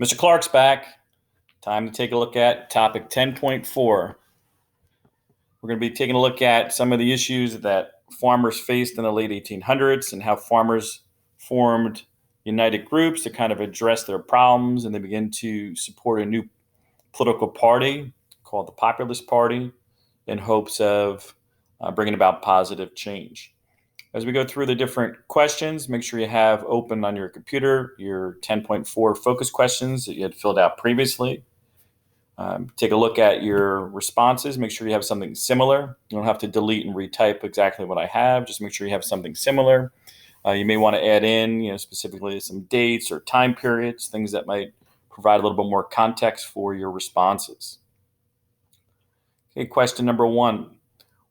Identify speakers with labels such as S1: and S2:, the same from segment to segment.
S1: Mr. Clark's back. Time to take a look at topic 10.4. We're going to be taking a look at some of the issues that farmers faced in the late 1800s and how farmers formed united groups to kind of address their problems, and they begin to support a new political party called the Populist Party in hopes of bringing about positive change. As we go through the different questions, make sure you have open on your computer your 10.4 focus questions that you had filled out previously. Take a look at your responses. Make sure you have something similar. You don't have to delete and retype exactly what I have. Just make sure you have something similar. You may want to add in, specifically some dates or time periods, things that might provide a little bit more context for your responses. Okay, question number 1.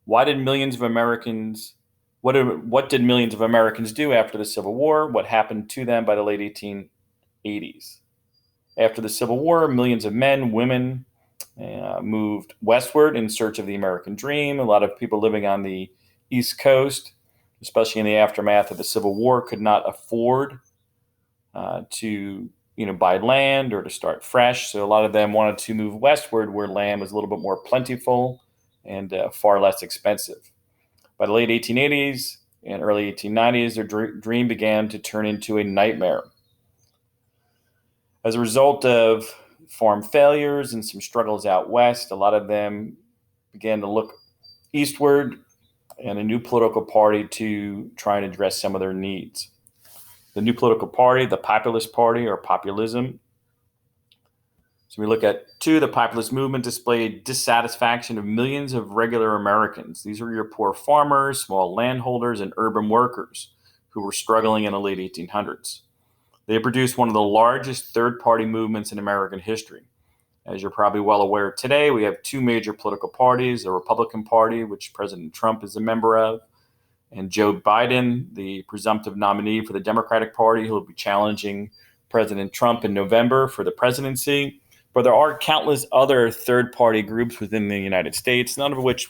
S1: Why did millions of Americans what did millions of Americans do after the Civil War? What happened to them by the late 1880s? After the Civil War, millions of men, women moved westward in search of the American dream. A lot of people living on the East Coast, especially in the aftermath of the Civil War, could not afford to buy land or to start fresh. So a lot of them wanted to move westward where land was a little bit more plentiful and far less expensive. By the late 1880s and early 1890s, their dream began to turn into a nightmare. As a result of farm failures and some struggles out west, a lot of them began to look eastward and a new political party to try and address some of their needs. The new political party, the Populist Party or Populism. So we look at 2, the populist movement displayed dissatisfaction of millions of regular Americans. These are your poor farmers, small landholders, and urban workers who were struggling in the late 1800s. They produced one of the largest third-party movements in American history. As you're probably well aware today, we have 2 major political parties, the Republican Party, which President Trump is a member of, and Joe Biden, the presumptive nominee for the Democratic Party, who will be challenging President Trump in November for the presidency. But there are countless other third-party groups within the United States, none of which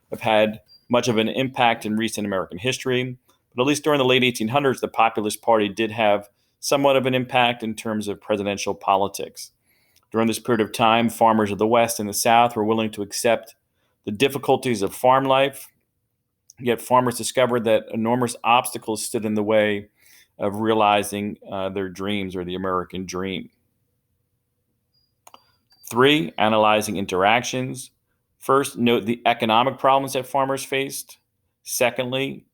S1: have had much of an impact in recent American history. But at least during the late 1800s, the Populist Party did have somewhat of an impact in terms of presidential politics. During this period of time, farmers of the West and the South were willing to accept the difficulties of farm life, yet farmers discovered that enormous obstacles stood in the way of realizing their dreams or the American dream. 3, analyzing interactions. First, note the economic problems that farmers faced. Secondly,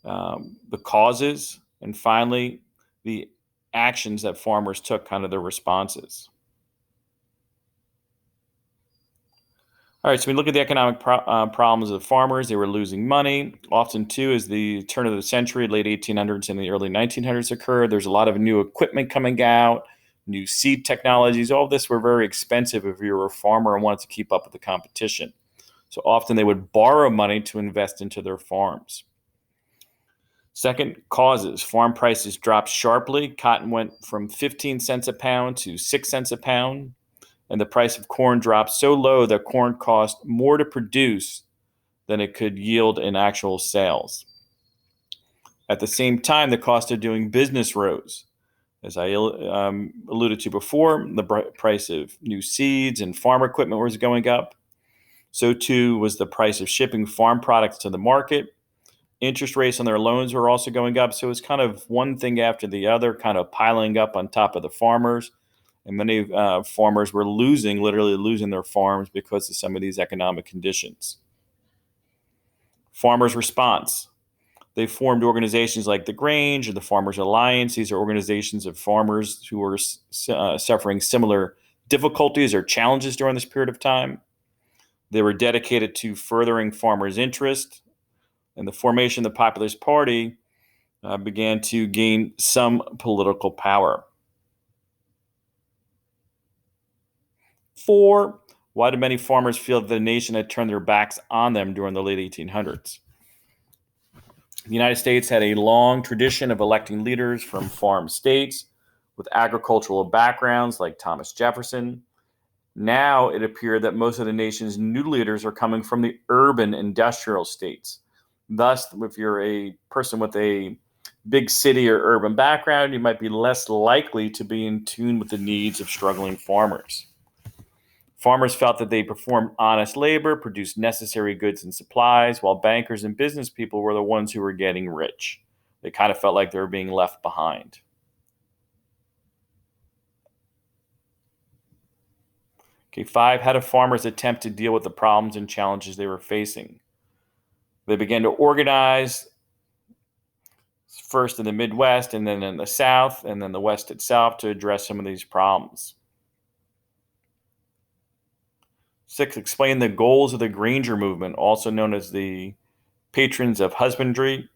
S1: the causes. And finally, the actions that farmers took, kind of their responses. All right, so we look at the economic problems of the farmers. They were losing money. Often, too, as the turn of the century, late 1800s and the early 1900s occurred, there's a lot of new equipment coming out, new seed technologies. All of this were very expensive if you were a farmer and wanted to keep up with the competition. So often they would borrow money to invest into their farms. Second, causes. Farm prices dropped sharply. Cotton went from 15 cents a pound to 6 cents a pound. And the price of corn dropped so low that corn cost more to produce than it could yield in actual sales. At the same time, the cost of doing business rose. As I alluded to before, the price of new seeds and farm equipment was going up. So too was the price of shipping farm products to the market. Interest rates on their loans were also going up. So it's kind of one thing after the other, kind of piling up on top of the farmers. And many farmers were literally losing their farms because of some of these economic conditions. Farmers' response. They formed organizations like the Grange or the Farmers Alliance. These are organizations of farmers who were suffering similar difficulties or challenges during this period of time. They were dedicated to furthering farmers' interest, and the formation of the Populist Party began to gain some political power. 4, why did many farmers feel that the nation had turned their backs on them during the late 1800s? The United States had a long tradition of electing leaders from farm states with agricultural backgrounds like Thomas Jefferson. Now it appeared that most of the nation's new leaders are coming from the urban industrial states. Thus, if you're a person with a big city or urban background, you might be less likely to be in tune with the needs of struggling farmers. Farmers felt that they performed honest labor, produced necessary goods and supplies, while bankers and business people were the ones who were getting rich. They kind of felt like they were being left behind. Okay, 5, how do farmers attempt to deal with the problems and challenges they were facing? They began to organize, first in the Midwest and then in the South and then the West itself, to address some of these problems. 6, explain the goals of the Granger movement, also known as the Patrons of Husbandry.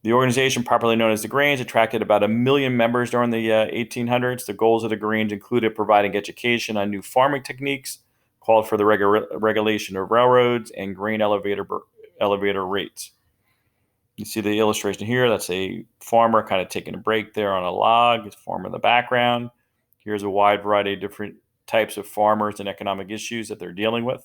S1: The organization, popularly known as the Grange, attracted about 1 million members during the 1800s. The goals of the Grange included providing education on new farming techniques, called for the regulation of railroads, and grain elevator rates. You see the illustration here. That's a farmer kind of taking a break there on a log. It's a farmer in the background. Here's a wide variety of different types of farmers and economic issues that they're dealing with.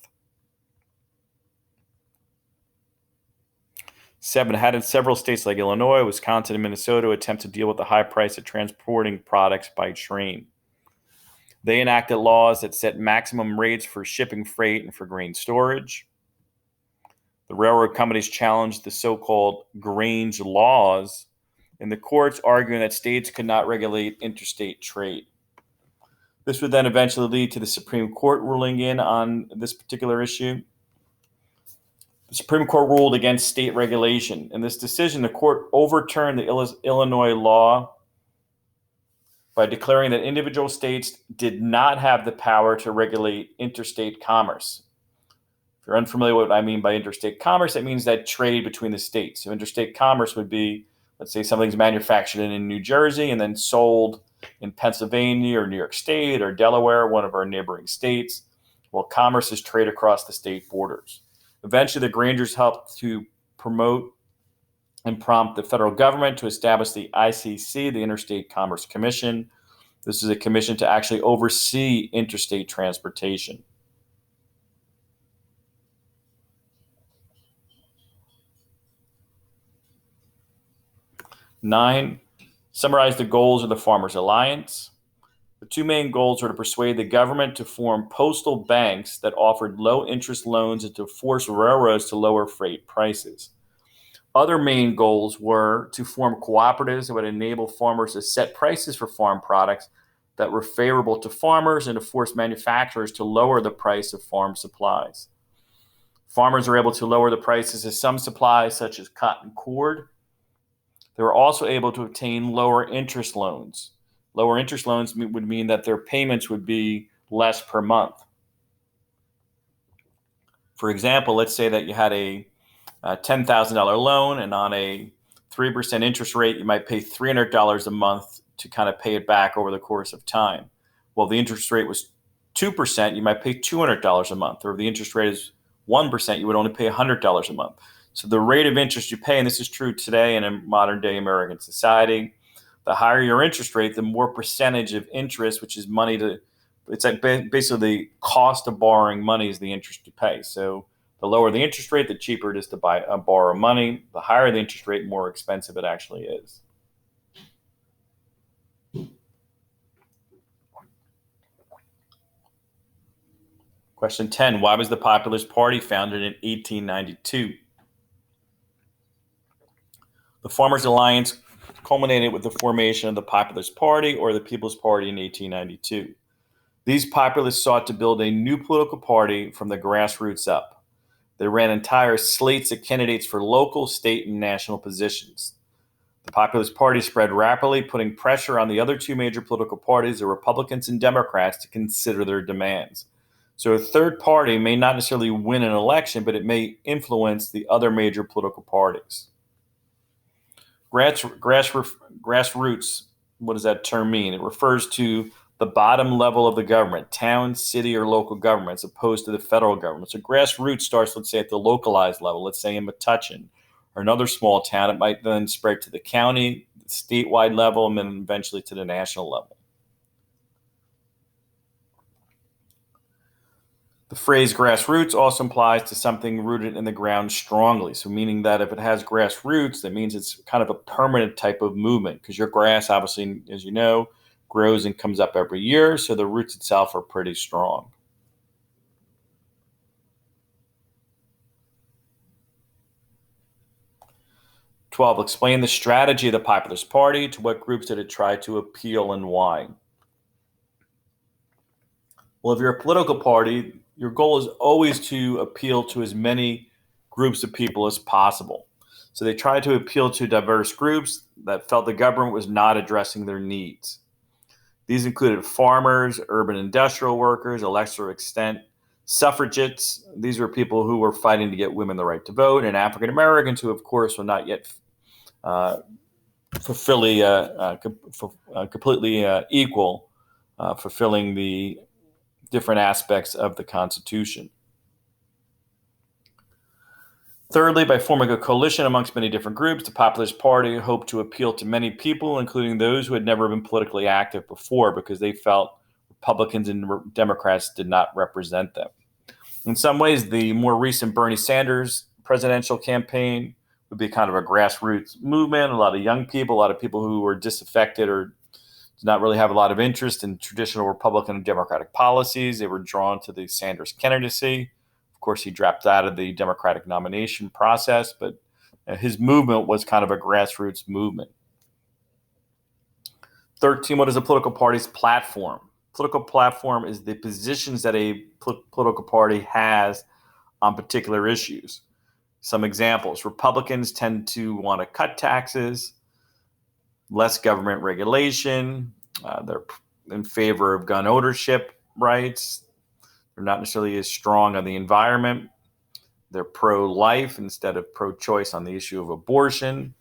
S1: 7, how did several states like Illinois, Wisconsin, and Minnesota attempt to deal with the high price of transporting products by train? They enacted laws that set maximum rates for shipping freight and for grain storage. The railroad companies challenged the so-called Grange laws in the courts, arguing that states could not regulate interstate trade. This would then eventually lead to the Supreme Court ruling in on this particular issue. The Supreme Court ruled against state regulation. In this decision, the court overturned the Illinois law by declaring that individual states did not have the power to regulate interstate commerce. If you're unfamiliar with what I mean by interstate commerce, it means that trade between the states. So interstate commerce would be, let's say something's manufactured in New Jersey and then sold in Pennsylvania or New York State or Delaware, one of our neighboring states. Well, commerce is trade across the state borders. Eventually, the Grangers helped to promote and prompt the federal government to establish the ICC, the Interstate Commerce Commission. This is a commission to actually oversee interstate transportation. 9, summarize the goals of the Farmers Alliance. The 2 main goals were to persuade the government to form postal banks that offered low-interest loans and to force railroads to lower freight prices. Other main goals were to form cooperatives that would enable farmers to set prices for farm products that were favorable to farmers and to force manufacturers to lower the price of farm supplies. Farmers were able to lower the prices of some supplies, such as cotton cord. They were also able to obtain lower interest loans. Lower interest loans would mean that their payments would be less per month. For example, let's say that you had a $10,000 loan, and on a 3% interest rate, you might pay $300 a month to kind of pay it back over the course of time. Well, if the interest rate was 2%, you might pay $200 a month. Or if the interest rate is 1%, you would only pay $100 a month. So the rate of interest you pay, and this is true today in a modern day American society, the higher your interest rate, the more percentage of interest, which is money to, it's like basically the cost of borrowing money is the interest you pay. So the lower the interest rate, the cheaper it is to borrow money. The higher the interest rate, the more expensive it actually is. Question 10, why was the Populist Party founded in 1892? The Farmers Alliance culminated with the formation of the Populist Party, or the People's Party, in 1892. These populists sought to build a new political party from the grassroots up. They ran entire slates of candidates for local, state, and national positions. The Populist Party spread rapidly, putting pressure on the other 2 major political parties, the Republicans and Democrats, to consider their demands. So a third party may not necessarily win an election, but it may influence the other major political parties. Grassroots, what does that term mean? It refers to the bottom level of the government, town, city, or local government, as opposed to the federal government. So grassroots starts, let's say, at the localized level, let's say in Metuchen or another small town. It might then spread to the county, the statewide level, and then eventually to the national level. The phrase grassroots also implies to something rooted in the ground strongly. So meaning that if it has grassroots, that means it's kind of a permanent type of movement, because your grass, obviously, as you know, grows and comes up every year. So the roots itself are pretty strong. 12, explain the strategy of the Populist Party. To what groups did it try to appeal and why? Well, if you're a political party, your goal is always to appeal to as many groups of people as possible. So they tried to appeal to diverse groups that felt the government was not addressing their needs. These included farmers, urban industrial workers, a lesser extent, suffragettes. These were people who were fighting to get women the right to vote, and African Americans, who, of course, were not yet completely equal, fulfilling the different aspects of the Constitution. Thirdly, by forming a coalition amongst many different groups, the Populist Party hoped to appeal to many people, including those who had never been politically active before, because they felt Republicans and Democrats did not represent them. In some ways, the more recent Bernie Sanders presidential campaign would be kind of a grassroots movement. A lot of young people, a lot of people who were disaffected or did not really have a lot of interest in traditional Republican and Democratic policies. They were drawn to the Sanders candidacy. Of course, he dropped out of the Democratic nomination process, but his movement was kind of a grassroots movement. 13, what is a political party's platform? Political platform is the positions that a political party has on particular issues. Some examples: Republicans tend to want to cut taxes, less government regulation. They're in favor of gun ownership rights. They're not necessarily as strong on the environment. They're pro-life instead of pro-choice on the issue of abortion.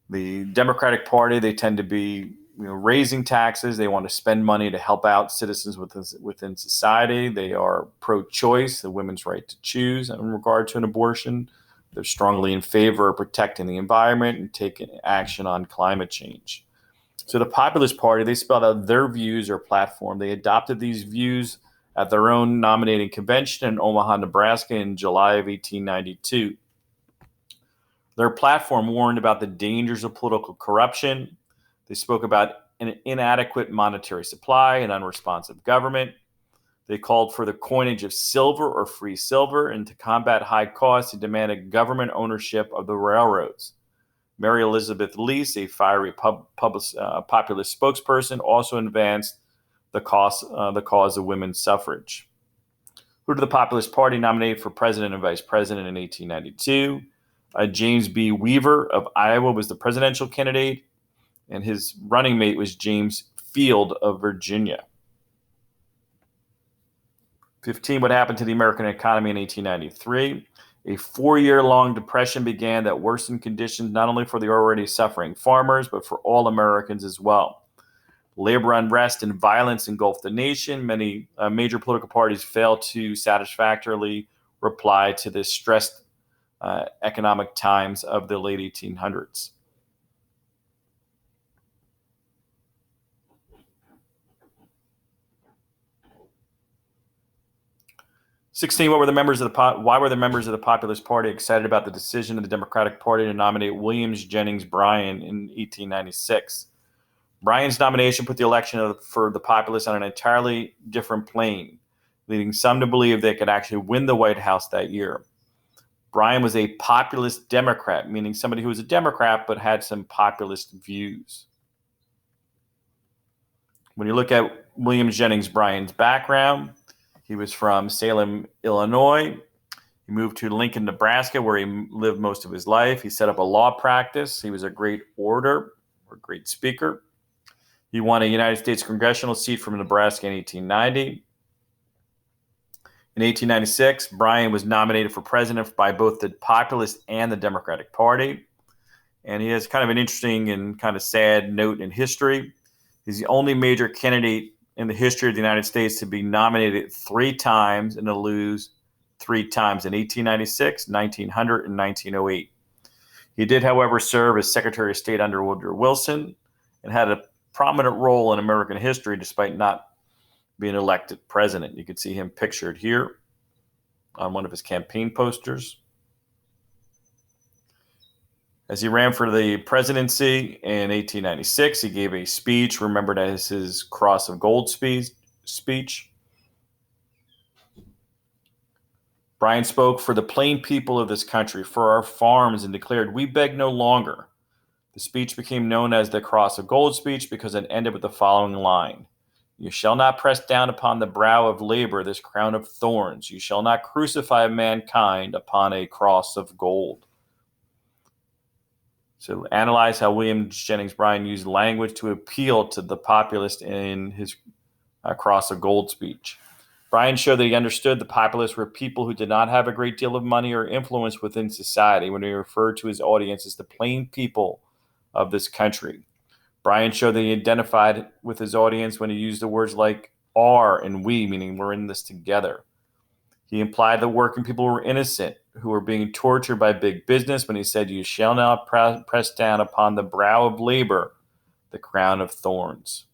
S1: The Democratic Party, they tend to be raising taxes. They want to spend money to help out citizens within society. They are pro-choice, the women's right to choose in regard to an abortion. They're strongly in favor of protecting the environment and taking action on climate change. So the Populist Party, they spelled out their views or platform. They adopted these views at their own nominating convention in Omaha, Nebraska in July of 1892. Their platform warned about the dangers of political corruption. They spoke about an inadequate monetary supply and unresponsive government. They called for the coinage of silver or free silver, and to combat high costs, they demanded government ownership of the railroads. Mary Elizabeth Lease, a fiery populist spokesperson, also advanced the cause of women's suffrage. Who did the Populist Party nominate for president and vice president in 1892? James B. Weaver of Iowa was the presidential candidate, and his running mate was James Field of Virginia. 15, what happened to the American economy in 1893? A 4-year-long depression began that worsened conditions not only for the already suffering farmers, but for all Americans as well. Labor unrest and violence engulfed the nation. Many major political parties failed to satisfactorily reply to the stressed economic times of the late 1800s. 16, why were the members of the Populist Party excited about the decision of the Democratic Party to nominate Jennings Bryan in 1896? Bryan's nomination put the election for the Populists on an entirely different plane, leading some to believe they could actually win the White House that year. Bryan was a populist Democrat, meaning somebody who was a Democrat but had some populist views. When you look at Jennings Bryan's background, he was from Salem, Illinois. He moved to Lincoln, Nebraska, where he lived most of his life. He set up a law practice. He was a great orator, or great speaker. He won a United States congressional seat from Nebraska in 1890. In 1896, Bryan was nominated for president by both the Populist and the Democratic Party. And he has kind of an interesting and kind of sad note in history. He's the only major candidate in the history of the United States to be nominated 3 times and to lose 3 times, in 1896, 1900, and 1908. He did, however, serve as Secretary of State under Woodrow Wilson and had a prominent role in American history despite not being elected president. You can see him pictured here on one of his campaign posters. As he ran for the presidency in 1896, he gave a speech remembered as his Cross of Gold speech. Bryan spoke for the plain people of this country, for our farms, and declared, "We beg no longer." The speech became known as the Cross of Gold speech because it ended with the following line: "You shall not press down upon the brow of labor this crown of thorns. You shall not crucify mankind upon a cross of gold." So analyze how William Jennings Bryan used language to appeal to the populace in his Cross of Gold speech. Bryan showed that he understood the populace were people who did not have a great deal of money or influence within society when he referred to his audience as the plain people of this country. Bryan showed that he identified with his audience when he used the words like "our" and "we," meaning we're in this together. He implied that working people were innocent, who were being tortured by big business when he said, "You shall not press down upon the brow of labor the crown of thorns."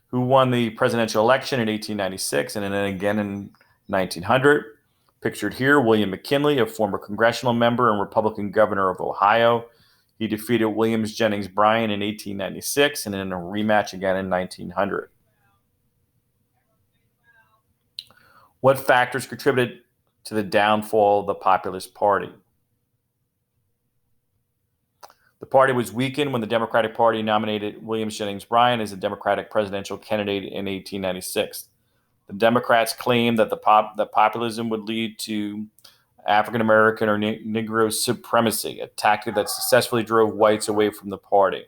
S1: Who won the presidential election in 1896 and then again in 1900? Pictured here, William McKinley, a former congressional member and Republican governor of Ohio. He defeated William Jennings Bryan in 1896 and in a rematch again in 1900. What factors contributed to the downfall of the Populist Party? The party was weakened when the Democratic Party nominated William Jennings Bryan as the Democratic presidential candidate in 1896. The Democrats claimed that that populism would lead to African American or Negro supremacy, a tactic that successfully drove whites away from the party.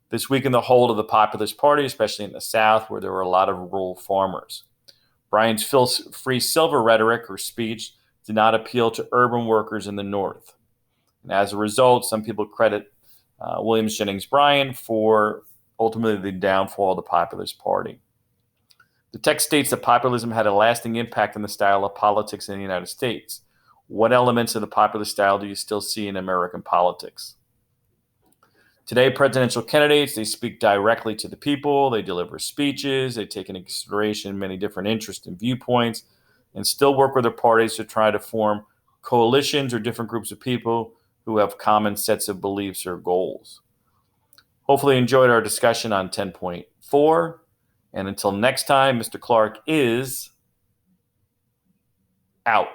S1: This weakened the hold of the Populist Party, especially in the South, where there were a lot of rural farmers. Bryan's free silver rhetoric or speech did not appeal to urban workers in the North. And as a result, some people credit William Jennings Bryan for ultimately the downfall of the Populist Party. The text states that populism had a lasting impact on the style of politics in the United States. What elements of the populist style do you still see in American politics? Today, presidential candidates, they speak directly to the people, they deliver speeches, they take into consideration many different interests and viewpoints, and still work with their parties to try to form coalitions or different groups of people who have common sets of beliefs or goals. Hopefully you enjoyed our discussion on 10.4, and until next time, Mr. Clark is out.